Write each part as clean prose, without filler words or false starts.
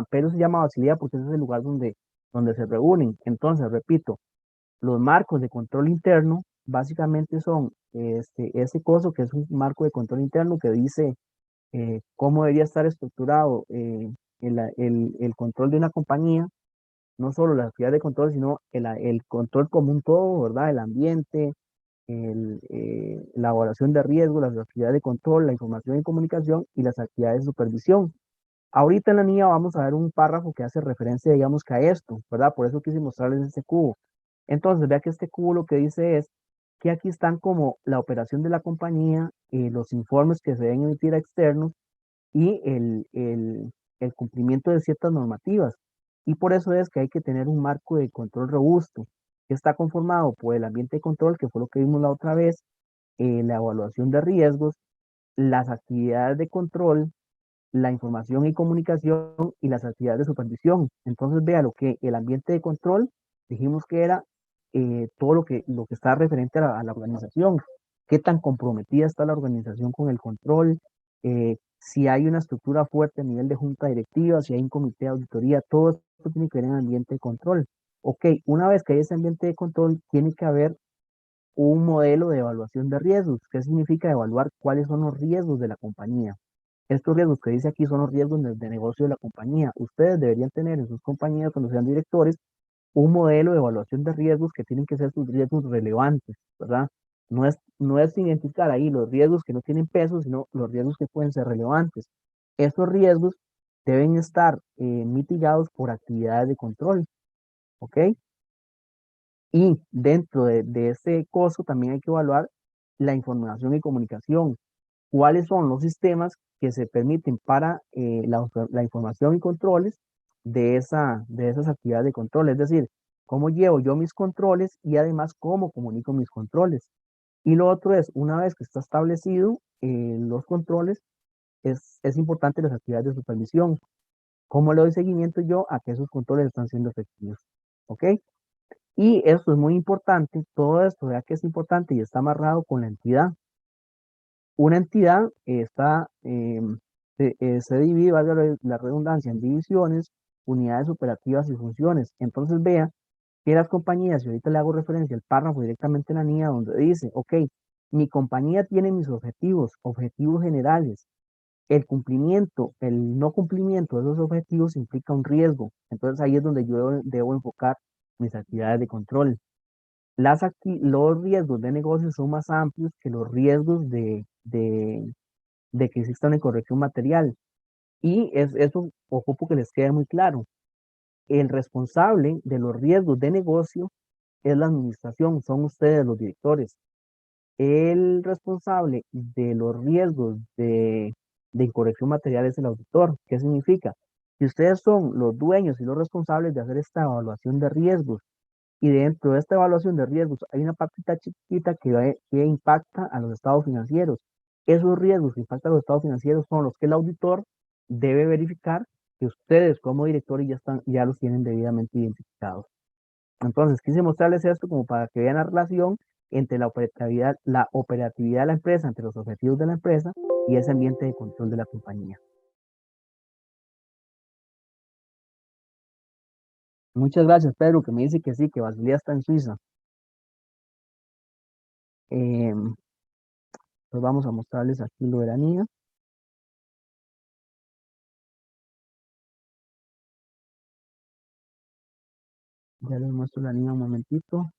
pero se llama Basilea porque ese es el lugar donde se reúnen. Entonces, repito, los marcos de control interno básicamente son ese coso que es un marco de control interno que dice cómo debería estar estructurado el control de una compañía, no solo las actividades de control, sino el control como un todo, ¿verdad? El ambiente, la evaluación de riesgo, las actividades de control, la información y comunicación y las actividades de supervisión. Ahorita en la niña vamos a ver un párrafo que hace referencia, digamos, que a esto, ¿verdad? Por eso quise mostrarles este cubo. Entonces, vea que este cubo lo que dice es que aquí están como la operación de la compañía, los informes que se deben emitir a externos y el cumplimiento de ciertas normativas. Y por eso es que hay que tener un marco de control robusto, que está conformado por el ambiente de control, que fue lo que vimos la otra vez, la evaluación de riesgos, las actividades de control, la información y comunicación y las actividades de supervisión. Entonces, vea lo que el ambiente de control, dijimos que era todo lo que está referente a la organización, qué tan comprometida está la organización con el control, si hay una estructura fuerte a nivel de junta directiva, si hay un comité de auditoría, todo esto tiene que ver en el ambiente de control. Ok, una vez que hay ese ambiente de control, tiene que haber un modelo de evaluación de riesgos. ¿Qué significa evaluar cuáles son los riesgos de la compañía? Estos riesgos que dice aquí son los riesgos de negocio de la compañía. Ustedes deberían tener en sus compañías, cuando sean directores, un modelo de evaluación de riesgos que tienen que ser sus riesgos relevantes, ¿verdad? No es identificar ahí los riesgos que no tienen peso, sino los riesgos que pueden ser relevantes. Estos riesgos deben estar mitigados por actividades de control, ¿ok? Y dentro de ese costo también hay que evaluar la información y comunicación. ¿Cuáles son los sistemas que se permiten para la información y controles de esas actividades de control? Es decir, cómo llevo yo mis controles y además cómo comunico mis controles. Y lo otro es, una vez que está establecido los controles, es importante las actividades de supervisión. ¿Cómo le doy seguimiento yo a que esos controles están siendo efectivos? ¿Ok? Y esto es muy importante, todo esto, vea que es importante y está amarrado con la entidad. Una entidad se divide, valga la redundancia, en divisiones, unidades operativas y funciones. Entonces vea que las compañías, y ahorita le hago referencia al párrafo directamente en la niña donde dice, ok, mi compañía tiene mis objetivos, objetivos generales. El cumplimiento, el no cumplimiento de esos objetivos implica un riesgo. Entonces ahí es donde yo debo enfocar mis actividades de control. Los riesgos de negocio son más amplios que los riesgos de que exista una incorrección material. Y eso ocupo que les quede muy claro. El responsable de los riesgos de negocio es la administración, son ustedes los directores. El responsable de los riesgos de incorrección material es el auditor. ¿Qué significa? Que ustedes son los dueños y los responsables de hacer esta evaluación de riesgos. Y dentro de esta evaluación de riesgos hay una partita chiquita que impacta a los estados financieros. Esos riesgos que impactan a los estados financieros son los que el auditor debe verificar que ustedes como directores ya los tienen debidamente identificados. Entonces, quise mostrarles esto como para que vean la relación entre la operatividad de la empresa, entre los objetivos de la empresa y ese ambiente de control de la compañía. Muchas gracias, Pedro, que me dice que sí, que Basilea está en Suiza. Em, pues vamos a mostrarles aquí lo de la niña. Ya les muestro la niña un momentito.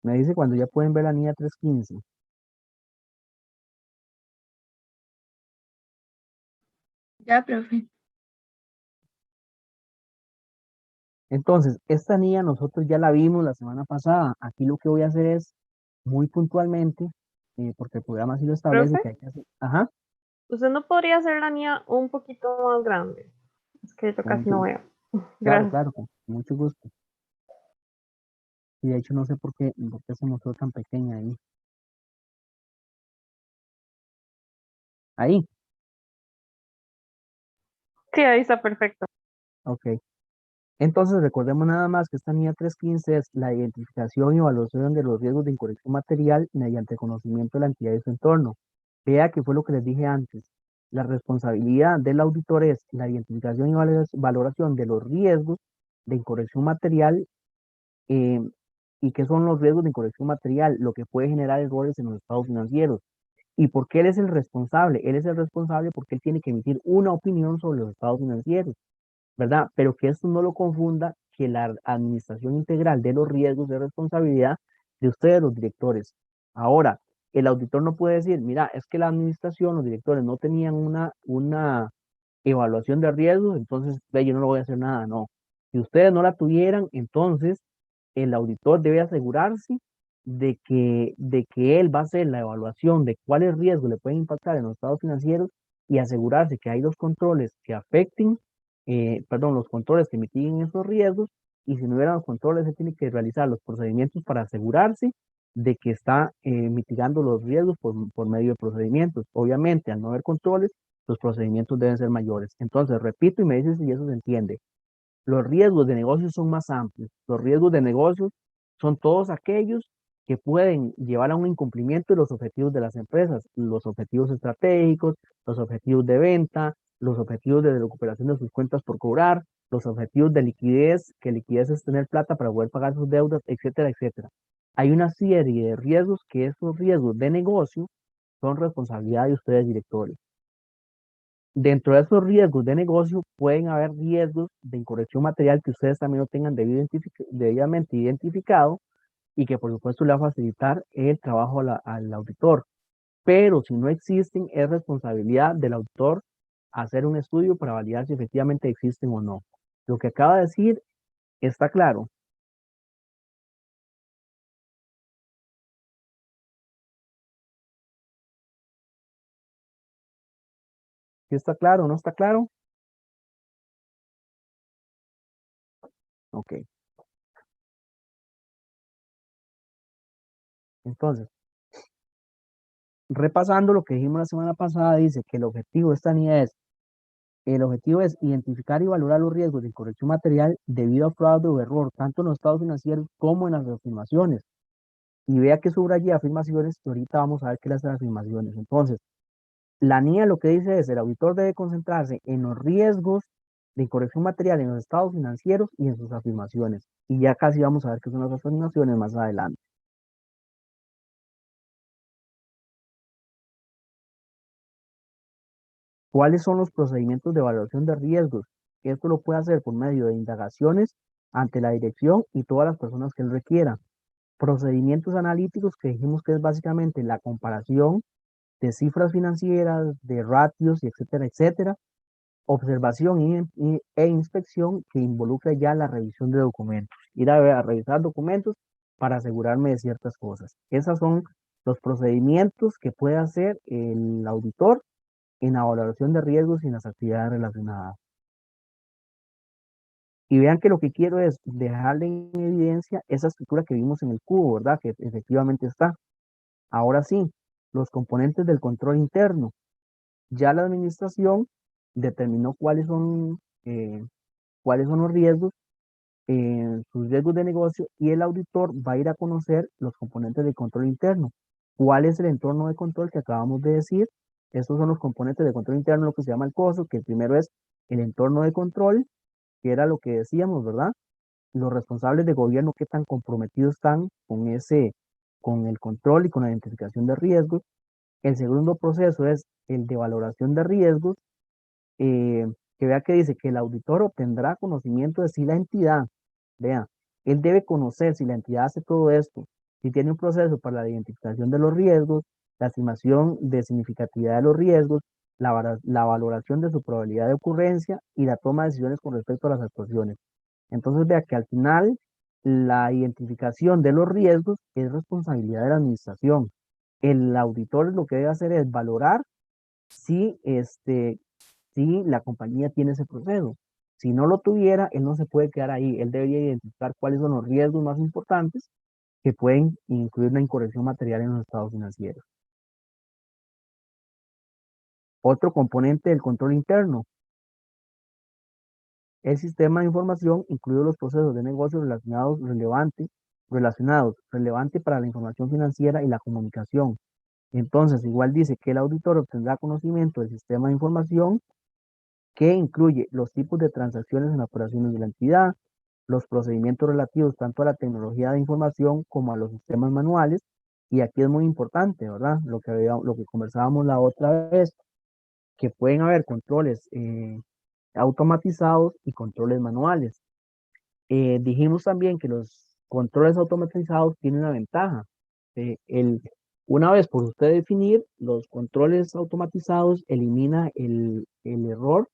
Me dice cuando ya pueden ver la niña 315. Ya, profe. Entonces, esta niña nosotros ya la vimos la semana pasada. Aquí lo que voy a hacer es muy puntualmente, porque el programa así lo establece, Profe, que hay que hacer. Ajá, ¿usted no podría hacer la niña un poquito más grande? Es que yo con casi mucho no gusto. veo. Claro, Gracias. claro, con mucho gusto. Y de hecho no sé por qué se mostró tan pequeña ahí. Ahí, Sí, ahí está perfecto. ok. Entonces, recordemos nada más que esta NIA 315 es la identificación y evaluación de los riesgos de incorrección material mediante conocimiento de la entidad y su entorno. Vea que fue lo que les dije antes. La responsabilidad del auditor es la identificación y valoración de los riesgos de incorrección material. eh, ¿Y qué son los riesgos de incorrección material? Lo que puede generar errores en los estados financieros. ¿Y por qué él es el responsable? Él es el responsable porque él tiene que emitir una opinión sobre los estados financieros, ¿verdad? Pero que esto no lo confunda que la administración integral de los riesgos de responsabilidad de ustedes, los directores. Ahora, el auditor no puede decir, mira, es que la administración, los directores no tenían una evaluación de riesgos, entonces ve, yo no lo voy a hacer nada, no. Si ustedes no la tuvieran, entonces el auditor debe asegurarse de que él va a hacer la evaluación de cuáles riesgos le pueden impactar en los estados financieros y asegurarse que hay los controles que afecten, perdón, los controles que mitiguen esos riesgos, y si no hubieran los controles, se tiene que realizar los procedimientos para asegurarse de que está mitigando los riesgos por medio de procedimientos. Obviamente, al no haber controles, los procedimientos deben ser mayores. Entonces, repito y me dices si eso se entiende. Los riesgos de negocios son más amplios. Los riesgos de negocios son todos aquellos que pueden llevar a un incumplimiento de los objetivos de las empresas, los objetivos estratégicos, los objetivos de venta, los objetivos de recuperación de sus cuentas por cobrar, los objetivos de liquidez, que liquidez es tener plata para poder pagar sus deudas, etcétera, etcétera. Hay una serie de riesgos que esos riesgos de negocio son responsabilidad de ustedes, directores. Dentro de esos riesgos de negocio pueden haber riesgos de incorrección material que ustedes también lo tengan debidamente identificado y que por supuesto le va a facilitar el trabajo al auditor. Pero si no existen, es responsabilidad del auditor hacer un estudio para validar si efectivamente existen o no. Lo que acaba de decir está claro. ¿Sí está claro o no está claro? Ok. Entonces, repasando lo que dijimos la semana pasada, dice que el objetivo de esta NIA es el objetivo es identificar y valorar los riesgos de incorrección material debido a fraude o error, tanto en los estados financieros como en las afirmaciones. Y vea que subrayé afirmaciones, que ahorita vamos a ver qué las afirmaciones. Entonces, la NIA lo que dice es, el auditor debe concentrarse en los riesgos de incorrección material en los estados financieros y en sus afirmaciones. Y ya casi vamos a ver qué son las afirmaciones más adelante. ¿Cuáles son los procedimientos de evaluación de riesgos? Esto lo puede hacer por medio de indagaciones ante la dirección y todas las personas que él requiera. Procedimientos analíticos, que dijimos que es básicamente la comparación de cifras financieras, de ratios, y etcétera, etcétera. Observación e inspección, que involucra ya la revisión de documentos. Ir a revisar documentos para asegurarme de ciertas cosas. Esos son los procedimientos que puede hacer el auditor en la valoración de riesgos y en las actividades relacionadas. Y vean que lo que quiero es dejarle en evidencia esa estructura que vimos en el cubo, ¿verdad? Que efectivamente está. Ahora sí, los componentes del control interno. Ya la administración determinó eh, cuáles son los riesgos, sus riesgos de negocio, y el auditor va a ir a conocer los componentes del control interno. ¿Cuál es el entorno de control que acabamos de decir? Estos son los componentes de control interno, lo que se llama el COSO, que el primero es el entorno de control, que era lo que decíamos, ¿verdad? Los responsables de gobierno, qué tan comprometidos están con el control y con la identificación de riesgos. El segundo proceso es el de valoración de riesgos, eh, que vea que dice que el auditor obtendrá conocimiento de si la entidad, vea, él debe conocer si la entidad hace todo esto, si tiene un proceso para la identificación de los riesgos, la estimación de significatividad de los riesgos, la valoración de su probabilidad de ocurrencia y la toma de decisiones con respecto a las actuaciones. Entonces vea que al final la identificación de los riesgos es responsabilidad de la administración. El auditor lo que debe hacer es valorar si, si la compañía tiene ese proceso. Si no lo tuviera, él no se puede quedar ahí. Él debería identificar cuáles son los riesgos más importantes que pueden incluir una incorrección material en los estados financieros. Otro componente del control interno, el sistema de información incluye los procesos de negocio relevante para la información financiera y la comunicación. Entonces, igual dice que el auditor obtendrá conocimiento del sistema de información que incluye los tipos de transacciones en operaciones de la entidad, los procedimientos relativos tanto a la tecnología de información como a los sistemas manuales. Y aquí es muy importante, ¿verdad? Lo que conversábamos la otra vez, que pueden haber controles automatizados y controles manuales. Dijimos también que los controles automatizados tienen una ventaja. Una vez por usted definir, los controles automatizados elimina el error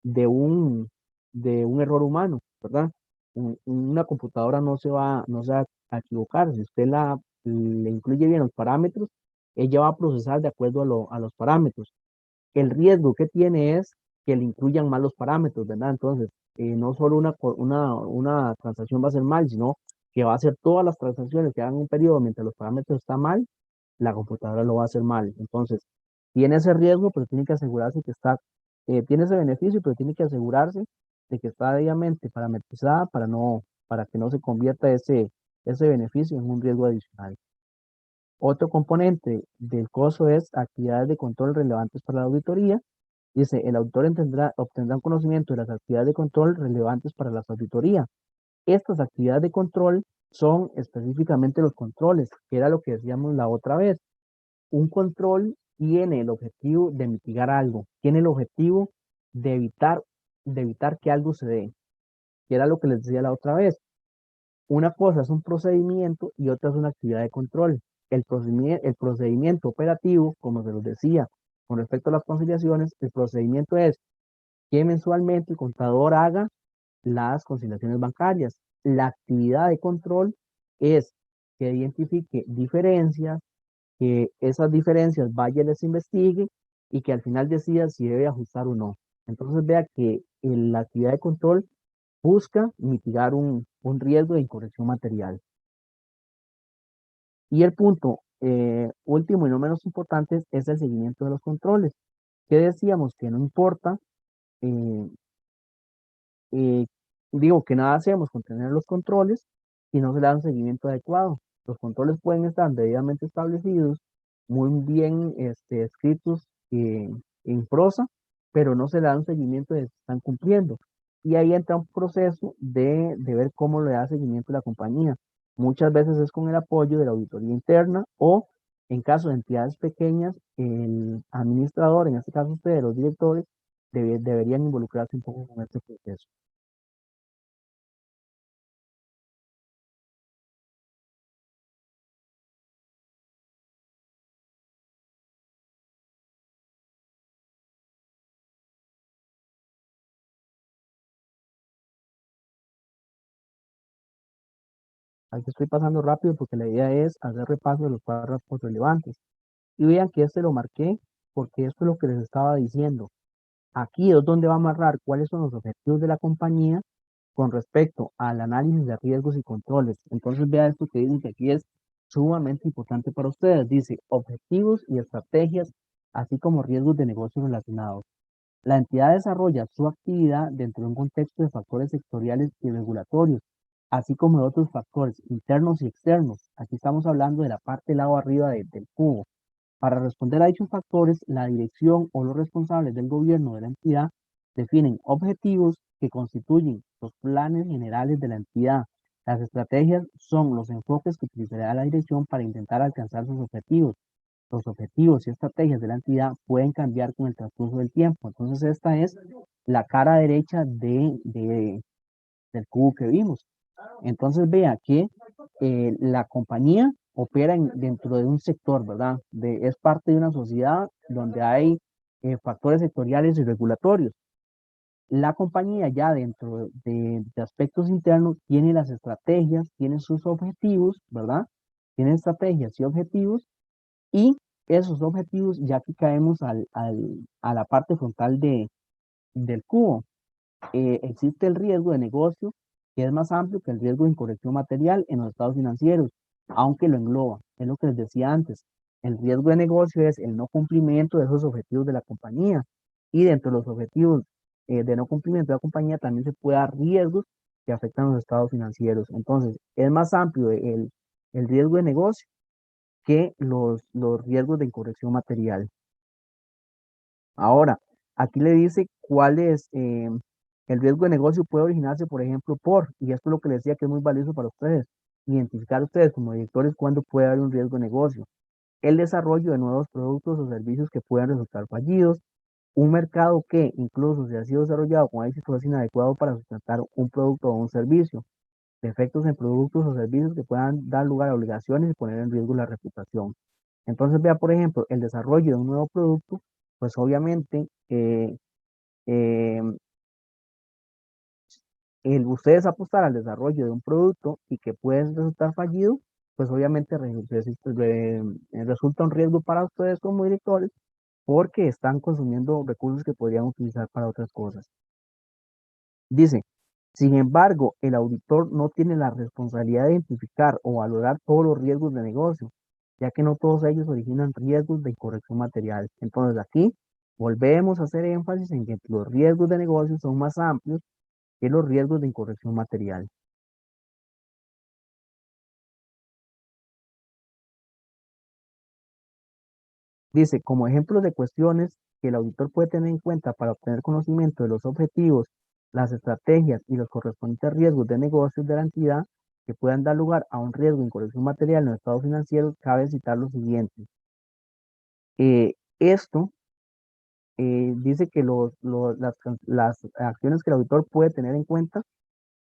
de un error humano, ¿verdad? Una computadora no se va a equivocar. Si usted le incluye bien los parámetros, ella va a procesar de acuerdo a los parámetros. El riesgo que tiene es que le incluyan mal los parámetros, ¿verdad? Entonces, no solo una transacción va a ser mal, sino que va a hacer todas las transacciones que hagan un periodo mientras los parámetros están mal, la computadora lo va a hacer mal. Entonces, tiene ese riesgo, pero tiene que asegurarse que tiene ese beneficio, pero tiene que asegurarse de que está debidamente parametrizada para que no se convierta ese beneficio en un riesgo adicional. Otro componente del costo es actividades de control relevantes para la auditoría. Dice, el auditor obtendrá un conocimiento de las actividades de control relevantes para la auditoría. Estas actividades de control son específicamente los controles, que era lo que decíamos la otra vez. Un control tiene el objetivo de mitigar algo, tiene el objetivo de evitar que algo se dé, que era lo que les decía la otra vez. Una cosa es un procedimiento y otra es una actividad de control. El procedimiento operativo, como se los decía, con respecto a las conciliaciones, el procedimiento es que mensualmente el contador haga las conciliaciones bancarias. La actividad de control es que identifique diferencias, que esas diferencias vaya y les investigue y que al final decida si debe ajustar o no. Entonces vea que la actividad de control busca mitigar un riesgo de incorrección material. Y el punto último y no menos importante es el seguimiento de los controles, que decíamos que no importa, eh, eh, digo que nada hacemos con tener los controles y no se le da un seguimiento adecuado. Los controles pueden estar debidamente establecidos, muy bien escritos en prosa, pero no se le da un seguimiento de que están cumpliendo. Y ahí entra un proceso de ver cómo le da seguimiento la compañía. Muchas veces es con el apoyo de la auditoría interna o en caso de entidades pequeñas, el administrador, en este caso ustedes, los directores, deberían involucrarse un poco con este proceso. Aquí estoy pasando rápido porque la idea es hacer repaso de los párrafos relevantes. Y vean que este lo marqué porque esto es lo que les estaba diciendo. Aquí es donde va a amarrar cuáles son los objetivos de la compañía con respecto al análisis de riesgos y controles. Entonces vea esto que dice que aquí es sumamente importante para ustedes. Dice objetivos y estrategias, así como riesgos de negocios relacionados. La entidad desarrolla su actividad dentro de un contexto de factores sectoriales y regulatorios, así como de otros factores internos y externos. Aquí estamos hablando de la parte del lado arriba del cubo. Para responder a dichos factores, la dirección o los responsables del gobierno de la entidad definen objetivos que constituyen los planes generales de la entidad. Las estrategias son los enfoques que utilizará la dirección para intentar alcanzar sus objetivos. Los objetivos y estrategias de la entidad pueden cambiar con el transcurso del tiempo. Entonces, esta es la cara derecha del cubo que vimos. Entonces, vea que la compañía opera dentro de un sector, ¿verdad? Es parte de una sociedad donde hay factores sectoriales y regulatorios. La compañía ya dentro de aspectos internos tiene las estrategias, tiene sus objetivos, ¿verdad? Tiene estrategias y objetivos y esos objetivos ya que caemos a la parte frontal del cubo. Existe el riesgo de negocio que es más amplio que el riesgo de incorrección material en los estados financieros, aunque lo engloba, es lo que les decía antes. El riesgo de negocio es el no cumplimiento de esos objetivos de la compañía. Y dentro de los objetivos de no cumplimiento de la compañía también se puede dar riesgos que afectan los estados financieros. Entonces, es más amplio el riesgo de negocio que los riesgos de incorrección material. Ahora, aquí le dice cuál es el riesgo de negocio puede originarse, por ejemplo, y esto es lo que les decía que es muy valioso para ustedes, identificar ustedes como directores cuándo puede haber un riesgo de negocio, el desarrollo de nuevos productos o servicios que puedan resultar fallidos, un mercado que incluso si ha sido desarrollado con éxito es inadecuado para sustentar un producto o un servicio, defectos en productos o servicios que puedan dar lugar a obligaciones y poner en riesgo la reputación. Entonces, vea, por ejemplo, el desarrollo de un nuevo producto, pues obviamente eh, el ustedes apostar al desarrollo de un producto y que puede resultar fallido, pues obviamente resulta un riesgo para ustedes como directores porque están consumiendo recursos que podrían utilizar para otras cosas. Dice, sin embargo, el auditor no tiene la responsabilidad de identificar o valorar todos los riesgos de negocio, ya que no todos ellos originan riesgos de incorrección material. Entonces aquí volvemos a hacer énfasis en que los riesgos de negocio son más amplios que los riesgos de incorrección material. Dice, como ejemplos de cuestiones que el auditor puede tener en cuenta para obtener conocimiento de los objetivos, las estrategias y los correspondientes riesgos de negocios de la entidad que puedan dar lugar a un riesgo de incorrección material en los estados financieros, cabe citar lo siguiente. Esto dice que las acciones que el auditor puede tener en cuenta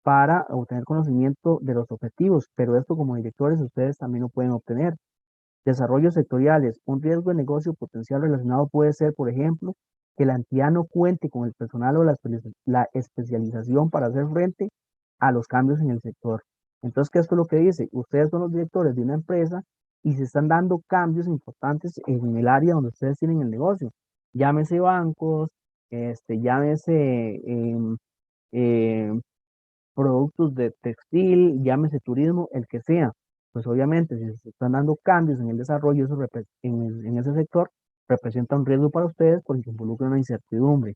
para obtener conocimiento de los objetivos, pero esto como directores ustedes también lo pueden obtener. Desarrollos sectoriales. Un riesgo de negocio potencial relacionado puede ser, por ejemplo, que la entidad no cuente con el personal o la especialización para hacer frente a los cambios en el sector. Entonces, ¿qué esto es lo que dice? Ustedes son los directores de una empresa y se están dando cambios importantes en el área donde ustedes tienen el negocio. Llámese bancos, llámese em, productos de textil, llámese turismo, el que sea. Pues obviamente, si se están dando cambios en el desarrollo en ese sector, representa un riesgo para ustedes porque involucra una incertidumbre.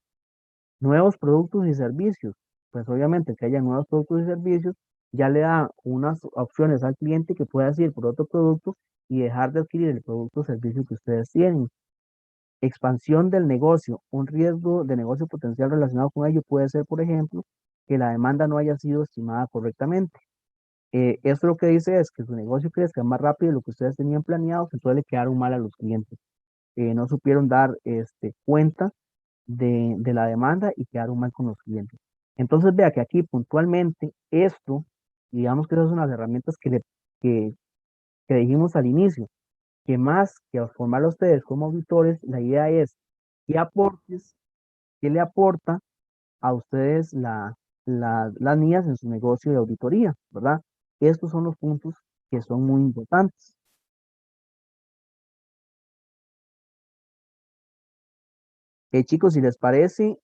Nuevos productos y servicios. Pues obviamente que haya nuevos productos y servicios ya le da unas opciones al cliente que pueda ir por otro producto y dejar de adquirir el producto o servicio que ustedes tienen. Expansión del negocio. Un riesgo de negocio potencial relacionado con ello puede ser, por ejemplo, que la demanda no haya sido estimada correctamente. Esto lo que dice es que su negocio crezca más rápido de lo que ustedes tenían planeado, que suele quedar mal a los clientes. No supieron dar cuenta de la demanda y quedaron mal con los clientes. Entonces vea que aquí puntualmente esto, digamos que esas son las herramientas que, que dijimos al inicio, que más que formar a ustedes como auditores, la idea es qué aportes, qué le aporta a ustedes las niñas en su negocio de auditoría, ¿verdad? Estos son los puntos que son muy importantes. Chicos, si les parece,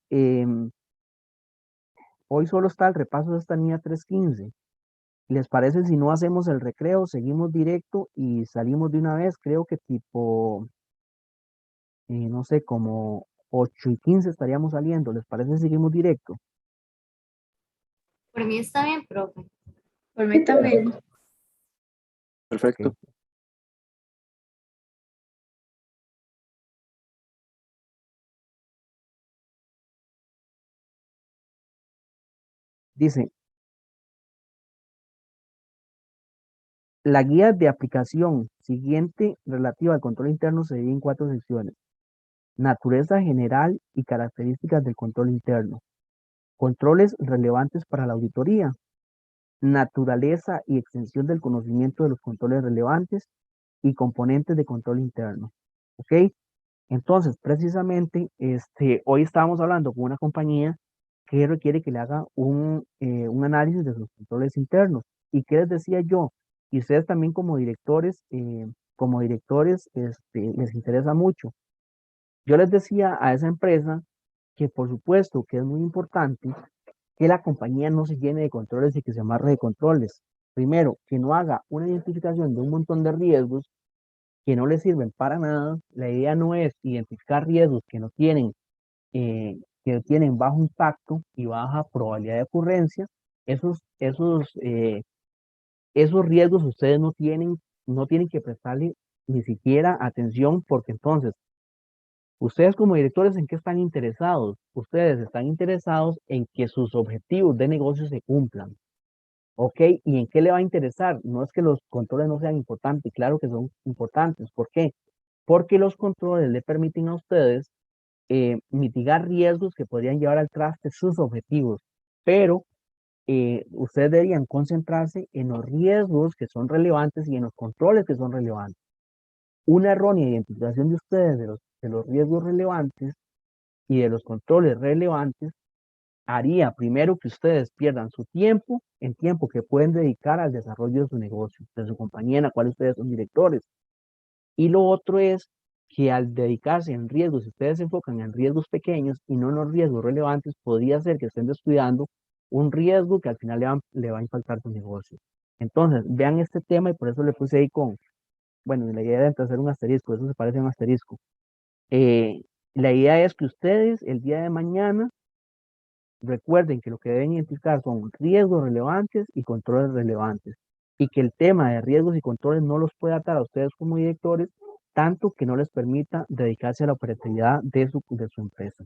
hoy solo está el repaso de esta niña 315. ¿Les parece si no hacemos el recreo, seguimos directo y salimos de una vez? Creo que tipo, no sé, como 8:15 estaríamos saliendo. ¿Les parece si seguimos directo? Por mí está bien, profe. Por mí también. Perfecto. Ok. Dice, la guía de aplicación siguiente relativa al control interno se divide en 4 secciones. Naturaleza general y características del control interno. Controles relevantes para la auditoría. Naturaleza y extensión del conocimiento de los controles relevantes y componentes de control interno. ¿Ok? Entonces, precisamente, hoy estábamos hablando con una compañía que requiere que le haga un análisis de sus controles internos. ¿Y qué les decía yo? Y ustedes también como directores, les interesa mucho. Yo les decía a esa empresa que por supuesto que es muy importante que la compañía no se llene de controles y que se amarre de controles. Primero, que no haga una identificación de un montón de riesgos que no les sirven para nada. La idea no es identificar riesgos que no tienen, que tienen bajo impacto y baja probabilidad de ocurrencia. Esos riesgos ustedes no tienen que prestarle ni siquiera atención, porque entonces, ustedes como directores, ¿en qué están interesados? Ustedes están interesados en que sus objetivos de negocio se cumplan. ¿Ok? ¿Y en qué le va a interesar? No es que los controles no sean importantes, claro que son importantes. ¿Por qué? Porque los controles le permiten a ustedes mitigar riesgos que podrían llevar al traste sus objetivos, pero ustedes deberían concentrarse en los riesgos que son relevantes y en los controles que son relevantes. Una errónea identificación de ustedes de los riesgos relevantes y de los controles relevantes haría primero que ustedes pierdan su tiempo en tiempo que pueden dedicar al desarrollo de su negocio, de su compañía en la cual ustedes son directores. Y lo otro es que al dedicarse en riesgos, si ustedes se enfocan en riesgos pequeños y no en los riesgos relevantes, podría ser que estén descuidando un riesgo que al final le va a impactar su negocio. Entonces, vean este tema y por eso le puse ahí bueno, la idea de hacer un asterisco, eso se parece a un asterisco. Eh, la idea es que ustedes el día de mañana recuerden que lo que deben identificar son riesgos relevantes y controles relevantes, y que el tema de riesgos y controles no los puede atar a ustedes como directores, tanto que no les permita dedicarse a la operatividad de su empresa.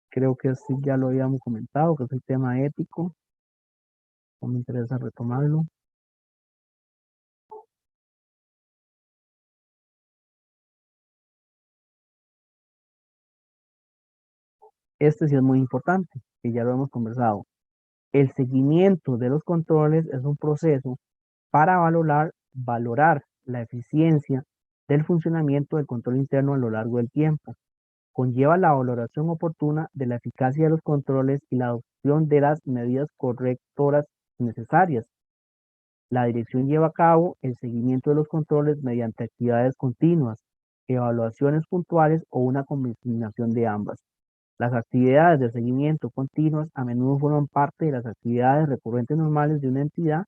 Creo que sí ya lo habíamos comentado, que es el tema ético. No me interesa retomarlo. Este sí es muy importante, que ya lo hemos conversado. El seguimiento de los controles es un proceso para valorar la eficiencia del funcionamiento del control interno a lo largo del tiempo. Conlleva la valoración oportuna de la eficacia de los controles y la adopción de las medidas correctoras necesarias. La dirección lleva a cabo el seguimiento de los controles mediante actividades continuas, evaluaciones puntuales o una combinación de ambas. Las actividades de seguimiento continuas a menudo forman parte de las actividades recurrentes normales de una entidad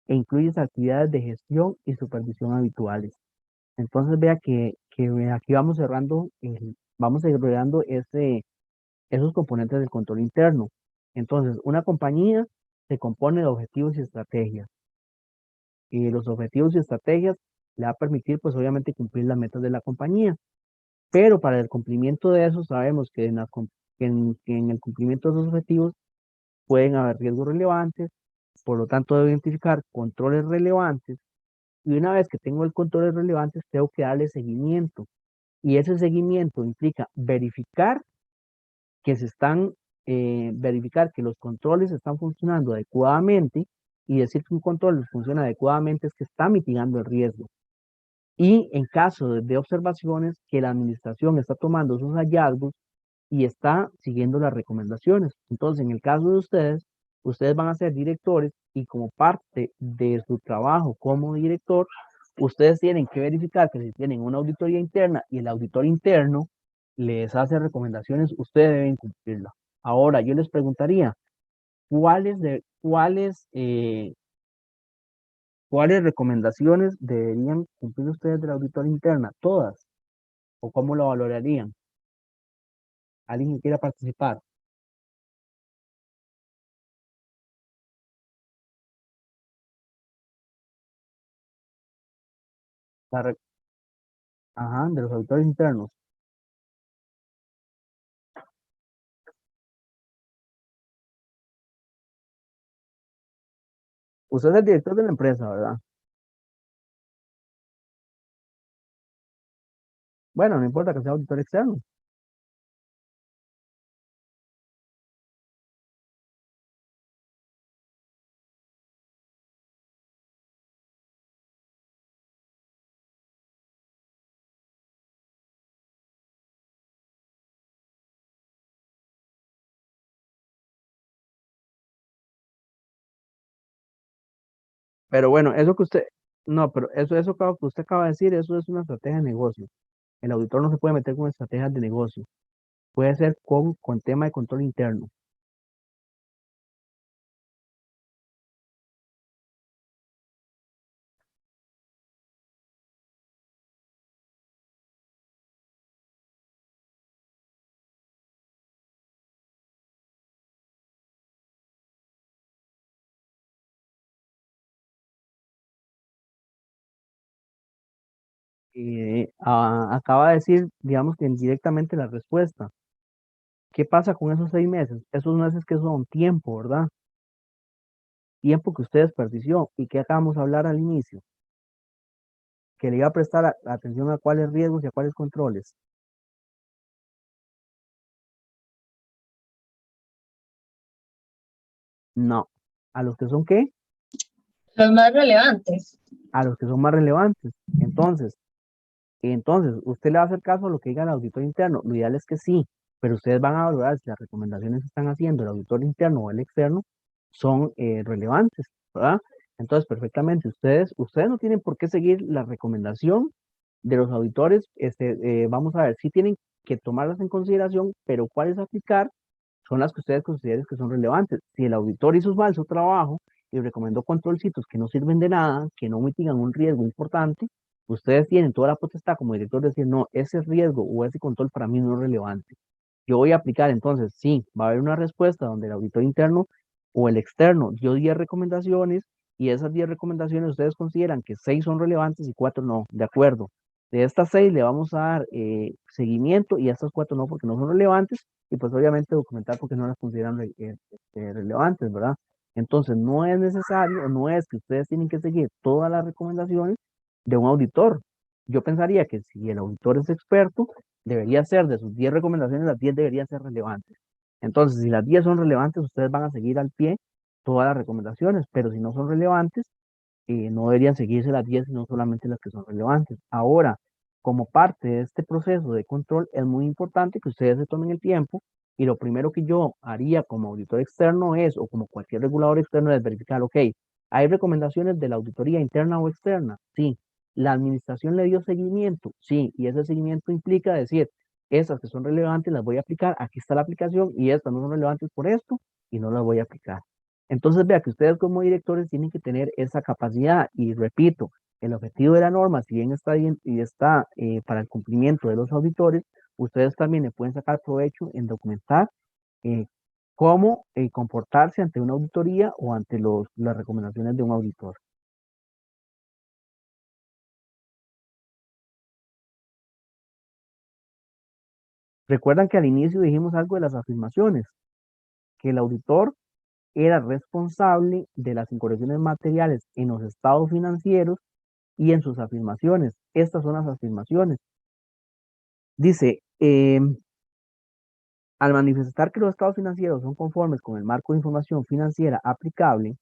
e incluyen actividades de gestión y supervisión habituales. Entonces vea que aquí vamos cerrando esos componentes del control interno. Entonces, una compañía se compone de objetivos y estrategias. Y los objetivos y estrategias le va a permitir, pues obviamente, cumplir las metas de la compañía. Pero para el cumplimiento de eso, sabemos que en el cumplimiento de esos objetivos pueden haber riesgos relevantes, por lo tanto, debo identificar controles relevantes. Y una vez que tengo el controles relevantes, tengo que darle seguimiento. Y ese seguimiento implica verificar que los controles están funcionando adecuadamente, y decir que un control funciona adecuadamente es que está mitigando el riesgo. Y en caso de observaciones, que la administración está tomando esos hallazgos y está siguiendo las recomendaciones. Entonces, en el caso de ustedes van a ser directores y como parte de su trabajo como director, ustedes tienen que verificar que si tienen una auditoría interna y el auditor interno les hace recomendaciones, ustedes deben cumplirla. Ahora, yo les preguntaría, ¿cuáles recomendaciones deberían cumplir ustedes de la auditoría interna? ¿Todas? ¿O cómo lo valorarían? ¿Alguien que quiera participar? La re- Ajá, de los auditores internos. Usted es el director de la empresa, ¿verdad? Bueno, no importa que sea auditor externo. Pero bueno, eso que usted, no, pero que usted acaba de decir, eso es una estrategia de negocio. El auditor no se puede meter con estrategias de negocio. Puede ser con tema de control interno. Acaba de decir, digamos que indirectamente la respuesta. ¿Qué pasa con esos 6 meses? Esos meses que son tiempo, ¿verdad? Tiempo que usted desperdició y que acabamos de hablar al inicio, que le iba a prestar atención a cuáles riesgos y a cuáles controles. No. ¿A los que son qué? Los más relevantes. A los que son más relevantes. Entonces, usted le va a hacer caso a lo que diga el auditor interno. Lo ideal es que sí, pero ustedes van a valorar si las recomendaciones que están haciendo el auditor interno o el externo son relevantes, ¿verdad? Entonces, perfectamente, ustedes no tienen por qué seguir la recomendación de los auditores. Vamos a ver, sí tienen que tomarlas en consideración, pero cuáles aplicar son las que ustedes consideren que son relevantes. Si el auditor hizo mal su trabajo y recomendó controlcitos que no sirven de nada, que no mitigan un riesgo importante, ustedes tienen toda la potestad como director de decir, no, ese riesgo o ese control para mí no es relevante. Yo voy a aplicar, entonces, sí, va a haber una respuesta donde el auditor interno o el externo dio 10 recomendaciones y esas 10 recomendaciones ustedes consideran que 6 son relevantes y 4 no, de acuerdo. De estas 6 le vamos a dar seguimiento y a estas 4 no porque no son relevantes y pues obviamente documentar porque no las consideran relevantes, ¿verdad? Entonces no es necesario, no es que ustedes tienen que seguir todas las recomendaciones de un auditor. Yo pensaría que si el auditor es experto, debería ser de sus 10 recomendaciones, las 10 deberían ser relevantes. Entonces, si las 10 son relevantes, ustedes van a seguir al pie todas las recomendaciones, pero si no son relevantes, no deberían seguirse las 10, sino solamente las que son relevantes. Ahora, como parte de este proceso de control, es muy importante que ustedes se tomen el tiempo y lo primero que yo haría como auditor externo es, o como cualquier regulador externo, es verificar, ok, ¿hay recomendaciones de la auditoría interna o externa? Sí. ¿La administración le dio seguimiento? Sí. Y ese seguimiento implica decir, esas que son relevantes las voy a aplicar, aquí está la aplicación y estas no son relevantes por esto y no las voy a aplicar. Entonces, vea que ustedes como directores tienen que tener esa capacidad y repito, el objetivo de la norma, si bien está bien y está para el cumplimiento de los auditores, ustedes también le pueden sacar provecho en documentar eh, cómo comportarse ante una auditoría o ante las recomendaciones de un auditor. Recuerdan que al inicio dijimos algo de las afirmaciones, que el auditor era responsable de las incorrecciones materiales en los estados financieros y en sus afirmaciones. Estas son las afirmaciones. Dice, al manifestar que los estados financieros son conformes con el marco de información financiera aplicable,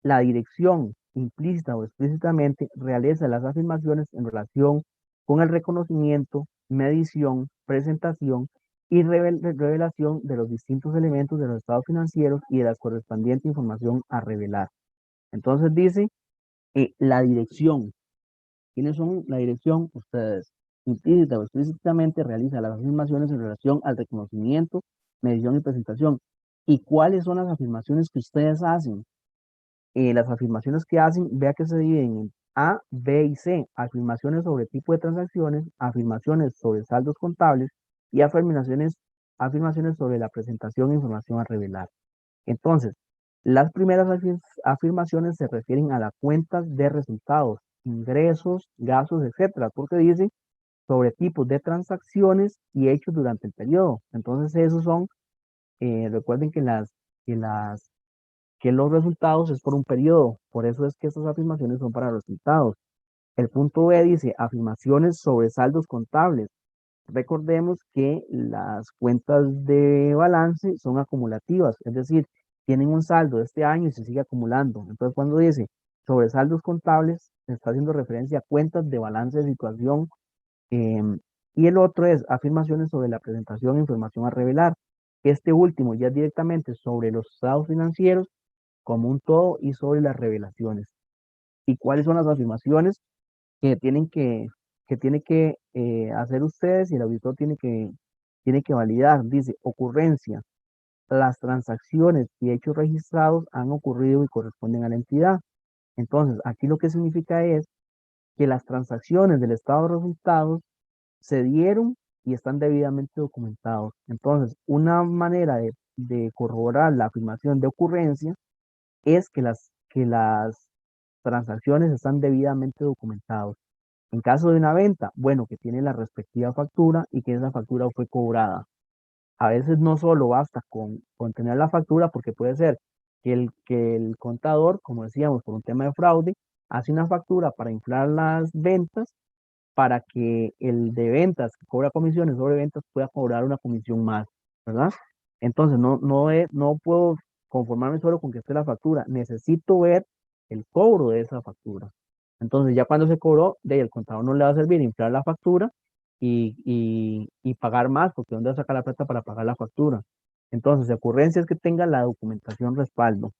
la dirección, implícita o explícitamente, realiza las afirmaciones en relación con el reconocimiento, medición, presentación y revelación de los distintos elementos de los estados financieros y de la correspondiente información a revelar. Entonces dice, la dirección. ¿Quiénes son la dirección? Ustedes. Implícita o explícitamente realiza las afirmaciones en relación al reconocimiento, medición y presentación. ¿Y cuáles son las afirmaciones que ustedes hacen? Las afirmaciones que hacen, vea que se dividen en A, B y C. Afirmaciones sobre tipo de transacciones, afirmaciones sobre saldos contables y afirmaciones sobre la presentación e información a revelar. Entonces, las primeras afirmaciones se refieren a las cuentas de resultados, ingresos, gastos, etcétera, porque dicen sobre tipos de transacciones y hechos durante el periodo. Entonces, esos son, recuerden que los resultados es por un periodo, por eso es que estas afirmaciones son para resultados. El punto B dice afirmaciones sobre saldos contables. Recordemos que las cuentas de balance son acumulativas, es decir, tienen un saldo de este año y se sigue acumulando. Entonces, cuando dice sobre saldos contables, se está haciendo referencia a cuentas de balance de situación. Y el otro es afirmaciones sobre la presentación e información a revelar. Este último ya es directamente sobre los estados financieros como un todo y sobre las revelaciones. y cuáles son las afirmaciones que tiene que hacer ustedes y el auditor tiene que validar. Dice, ocurrencia. Las transacciones y hechos registrados han ocurrido y corresponden a la entidad. Entonces, aquí lo que significa es que las transacciones del estado de resultados se dieron y están debidamente documentados. Entonces, una manera de corroborar la afirmación de ocurrencia es que las transacciones están debidamente documentados. En caso de una venta, bueno, que tiene la respectiva factura y que esa factura fue cobrada. A veces no solo basta con tener la factura, porque puede ser que el contador, como decíamos, por un tema de fraude, hace una factura para inflar las ventas para que el de ventas que cobra comisiones sobre ventas pueda cobrar una comisión más, ¿verdad? Entonces, no puedo conformarme solo con que esté la factura, necesito ver el cobro de esa factura. Entonces, ya cuando se cobró, de ahí el contador no le va a servir inflar la factura y pagar más, porque ¿dónde va a sacar la plata para pagar la factura? Entonces, la ocurrencia es que tenga la documentación respaldo.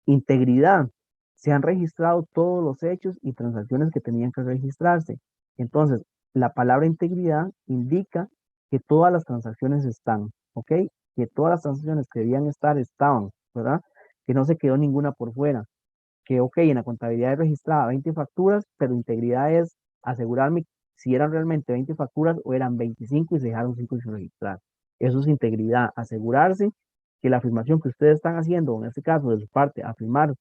Integridad. Se han registrado todos los hechos y transacciones que tenían que registrarse. Entonces, la palabra integridad indica que todas las transacciones están, ¿ok? Que todas las transacciones que debían estar estaban, ¿verdad? Que no se quedó ninguna por fuera. Que, ok, en la contabilidad registrada 20 facturas, pero integridad es asegurarme si eran realmente 20 facturas o eran 25 y se dejaron 5 sin registrar. Eso es integridad, asegurarse que la afirmación que ustedes están haciendo, en este caso de su parte, afirmar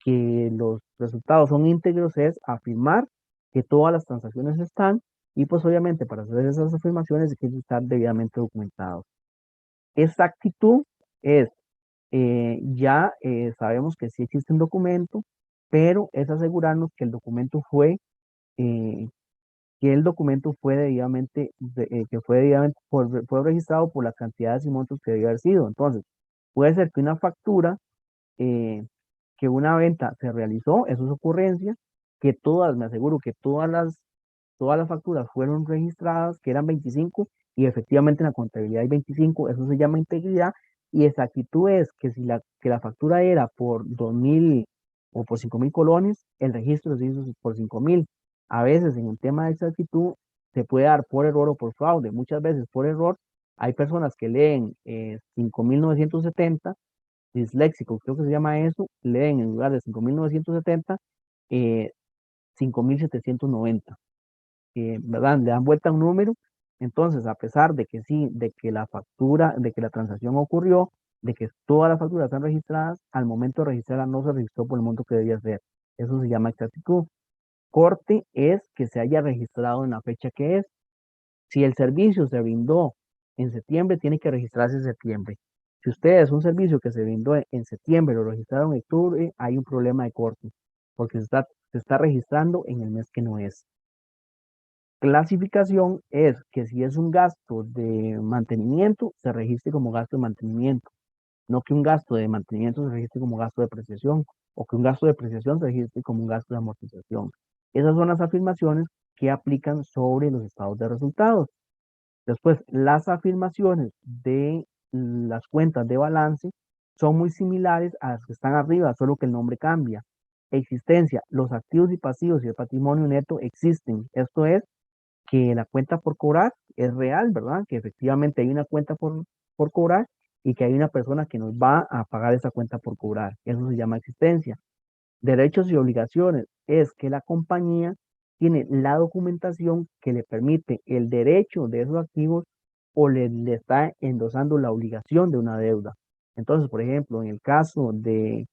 que los resultados son íntegros es afirmar que todas las transacciones están y pues obviamente para hacer esas afirmaciones hay que estar debidamente documentados. Exactitud es, sabemos que sí existe un documento, pero es asegurarnos que el documento fue, eh, fue registrado por las cantidades y montos que debió haber sido. Entonces, puede ser que una factura eh, que una venta se realizó, eso es ocurrencia, que todas, me aseguro que todas las facturas fueron registradas, que eran 25, y efectivamente en la contabilidad hay 25, eso se llama integridad, y exactitud es que si que la factura era por 2.000 o por 5.000 colones, el registro se hizo por 5.000. A veces en un tema de exactitud se puede dar por error o por fraude, muchas veces por error hay personas que leen 5.970 disléxicos, creo que se llama eso, leen en lugar de 5.970, 5.790, ¿verdad? Le dan vuelta a un número. Entonces, a pesar de que sí, de que la factura, de que la transacción ocurrió, de que todas las facturas están registradas, al momento de registrarla no se registró por el monto que debía ser. Eso se llama exactitud. Corte es que se haya registrado en la fecha que es. Si el servicio se brindó en septiembre, tiene que registrarse en septiembre. Si ustedes un servicio que se brindó en septiembre lo registraron en octubre, hay un problema de corte, porque se está registrando en el mes que no es. Clasificación es que si es un gasto de mantenimiento, se registre como gasto de mantenimiento, no que un gasto de mantenimiento se registre como gasto de depreciación, o que un gasto de depreciación se registre como un gasto de amortización. Esas son las afirmaciones que aplican sobre los estados de resultados. Después, las afirmaciones de las cuentas de balance son muy similares a las que están arriba, solo que el nombre cambia. Existencia, los activos y pasivos y el patrimonio neto existen. Esto es que la cuenta por cobrar es real, ¿verdad? Que efectivamente hay una cuenta por cobrar y que hay una persona que nos va a pagar esa cuenta por cobrar. Eso se llama existencia. Derechos y obligaciones es que la compañía tiene la documentación que le permite el derecho de esos activos o le está endosando la obligación de una deuda. Entonces, por ejemplo, en el caso de,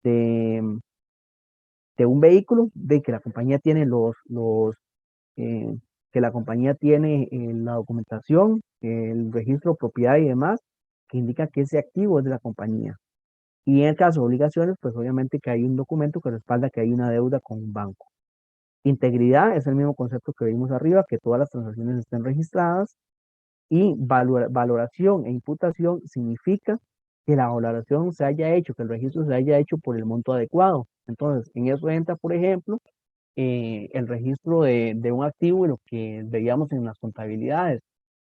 de un vehículo, de que la compañía tiene eh, que la compañía tiene la documentación, el registro de propiedad y demás, que indica que ese activo es de la compañía. Y en el caso de obligaciones, pues obviamente que hay un documento que respalda que hay una deuda con un banco. Integridad es el mismo concepto que vimos arriba, que todas las transacciones estén registradas. Y valoración e imputación significa que la valoración se haya hecho, que el registro se haya hecho por el monto adecuado. Entonces, en eso entra, por ejemplo, el registro de un activo y lo que veíamos en las contabilidades.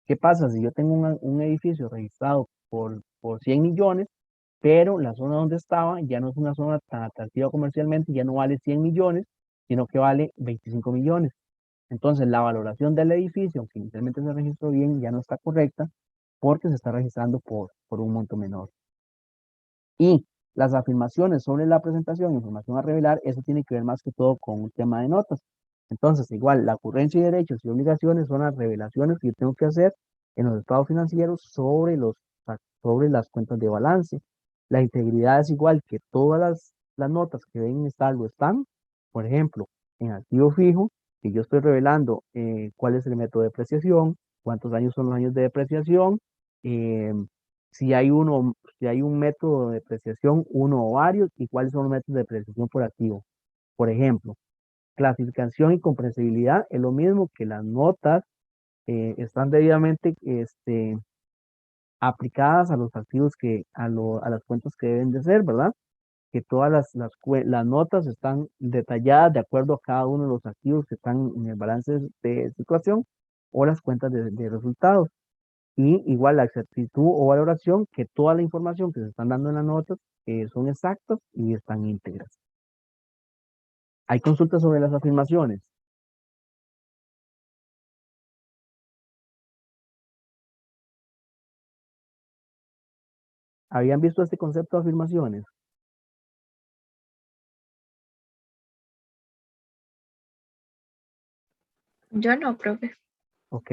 ¿Qué pasa si yo tengo un edificio registrado por 100 millones pero la zona donde estaba ya no es una zona tan atractiva comercialmente, ya no vale 100 millones, sino que vale 25 millones. Entonces, la valoración del edificio, aunque inicialmente se registró bien, ya no está correcta porque se está registrando por un monto menor. Y las afirmaciones sobre la presentación, información a revelar, eso tiene que ver más que todo con un tema de notas. Entonces, igual, la ocurrencia y derechos y obligaciones son las revelaciones que yo tengo que hacer en los estados financieros sobre las cuentas de balance. La integridad es igual que todas las notas que deben estar lo están. Por ejemplo, en activo fijo, que yo estoy revelando cuál es el método de depreciación, cuántos años son los años de depreciación, eh, si hay un método de depreciación, uno o varios, y cuáles son los métodos de depreciación por activo. Por ejemplo, clasificación y comprensibilidad es lo mismo que las notas están debidamente aplicadas a los activos a las cuentas que deben de ser, ¿verdad? Que todas las notas están detalladas de acuerdo a cada uno de los activos que están en el balance de situación o las cuentas de resultados. Y igual la exactitud o valoración, que toda la información que se están dando en las notas son exactas y están íntegras. Hay consultas sobre las afirmaciones. ¿Habían visto este concepto de afirmaciones? Yo no, profe. Ok.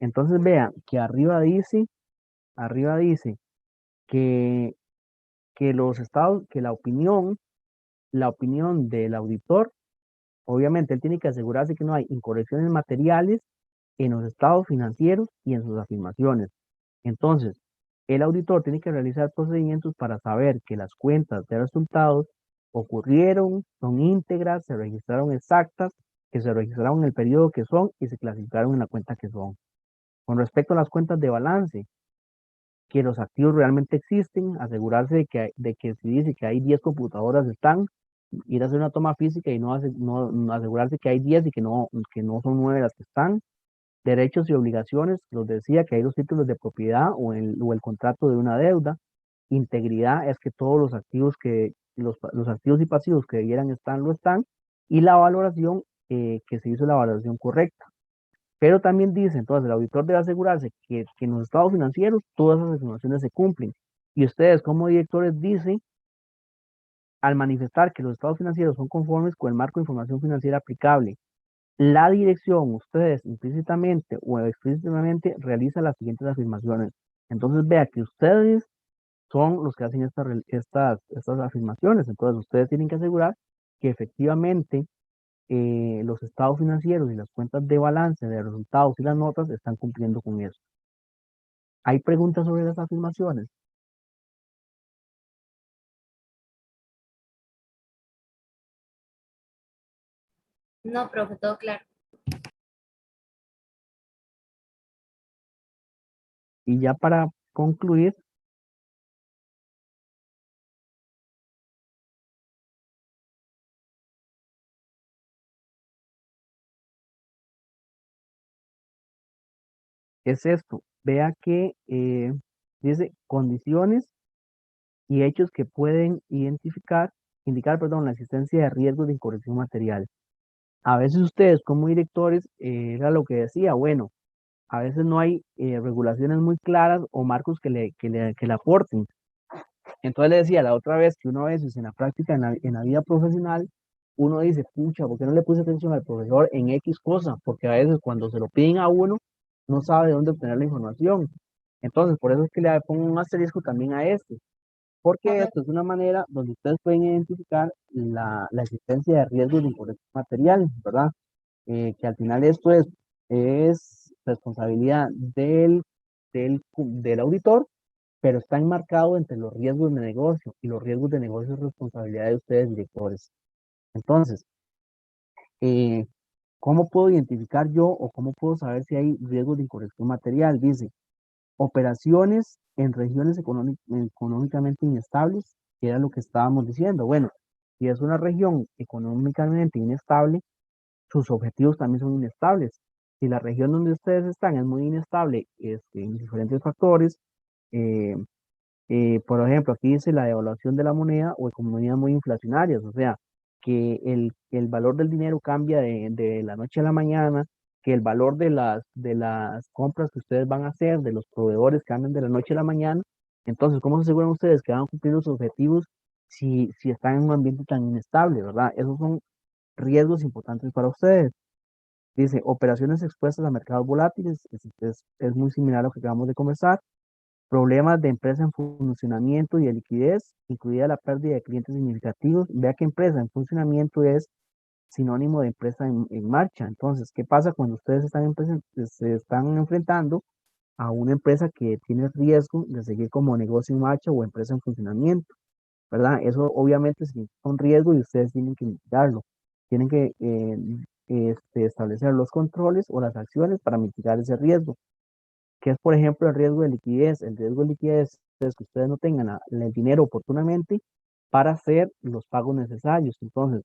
Entonces vean que arriba dice que, que la opinión del auditor, obviamente él tiene que asegurarse que no hay incorrecciones materiales en los estados financieros y en sus afirmaciones. Entonces, el auditor tiene que realizar procedimientos para saber que las cuentas de resultados ocurrieron, son íntegras, se registraron exactas, que se registraron en el periodo que son y se clasificaron en la cuenta que son. Con respecto a las cuentas de balance, que los activos realmente existen, asegurarse de que si dice que hay 10 computadoras están, ir a hacer una toma física y no asegurarse que hay 10 y que no son 9 las que están. Derechos y obligaciones, los decía que hay los títulos de propiedad o el contrato de una deuda. Integridad es que todos los activos los activos y pasivos que debieran estar, lo están. Y la valoración, que se hizo la valoración correcta. Pero también dice, entonces, el auditor debe asegurarse que en los estados financieros todas esas afirmaciones se cumplen. Y ustedes como directores dicen, al manifestar que los estados financieros son conformes con el marco de información financiera aplicable, la dirección, ustedes implícitamente o explícitamente realizan las siguientes afirmaciones. Entonces vea que ustedes son los que hacen estas afirmaciones. Entonces ustedes tienen que asegurar que efectivamente los estados financieros y las cuentas de balance de resultados y las notas están cumpliendo con eso. ¿Hay preguntas sobre las afirmaciones? No, profe, todo claro. Y ya para concluir, es esto. Vea que dice condiciones y hechos que pueden indicar, perdón, la existencia de riesgos de incorrección material. A veces ustedes como directores, era lo que decía, bueno, a veces no hay regulaciones muy claras o marcos que le aporten. Entonces le decía la otra vez que uno a veces en la práctica, en la vida profesional, uno dice, pucha, ¿por qué no le puse atención al profesor en X cosa? Porque a veces cuando se lo piden a uno, no sabe de dónde obtener la información. Entonces, por eso es que le pongo un asterisco también a este, porque esto es una manera donde ustedes pueden identificar la existencia de riesgos de incorrección material, ¿verdad? Que al final esto es responsabilidad del auditor, pero está enmarcado entre los riesgos de negocio, y los riesgos de negocio es responsabilidad de ustedes, directores. Entonces, eh, ¿cómo puedo identificar yo o cómo puedo saber si hay riesgos de incorrección material? Dice, operaciones en regiones económicamente inestables, que era lo que estábamos diciendo. Bueno, si es una región económicamente inestable, sus objetivos también son inestables. Si la región donde ustedes están es muy inestable en diferentes factores, eh, Por ejemplo, aquí dice la devaluación de la moneda o economías muy inflacionarias, o sea, que el valor del dinero cambia de la noche a la mañana, que el valor de las compras que ustedes van a hacer, de los proveedores cambian de la noche a la mañana. Entonces, ¿cómo se aseguran ustedes que van a cumplir los objetivos si están en un ambiente tan inestable, ¿verdad? Esos son riesgos importantes para ustedes. Dice, operaciones expuestas a mercados volátiles, es muy similar a lo que acabamos de conversar. Problemas de empresa en funcionamiento y de liquidez, incluida la pérdida de clientes significativos. Vea que empresa en funcionamiento es sinónimo de empresa en marcha. Entonces, ¿qué pasa cuando ustedes se están enfrentando a una empresa que tiene riesgo de seguir como negocio en marcha o empresa en funcionamiento? ¿Verdad? Eso obviamente significa un riesgo y ustedes tienen que mitigarlo. Tienen que establecer los controles o las acciones para mitigar ese riesgo, que es, por ejemplo, el riesgo de liquidez. El riesgo de liquidez es que ustedes no tengan el dinero oportunamente para hacer los pagos necesarios. Entonces,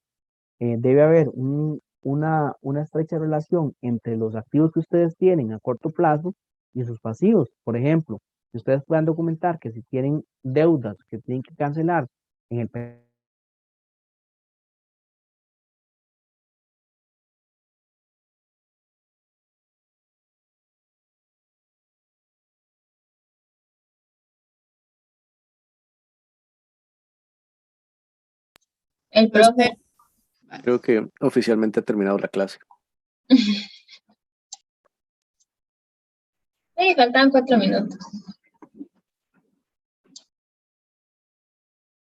debe haber una estrecha relación entre los activos que ustedes tienen a corto plazo y sus pasivos. Por ejemplo, si ustedes puedan documentar que si tienen deudas que tienen que cancelar en el El profe. Creo que oficialmente ha terminado la clase. Sí, faltan 4 minutos.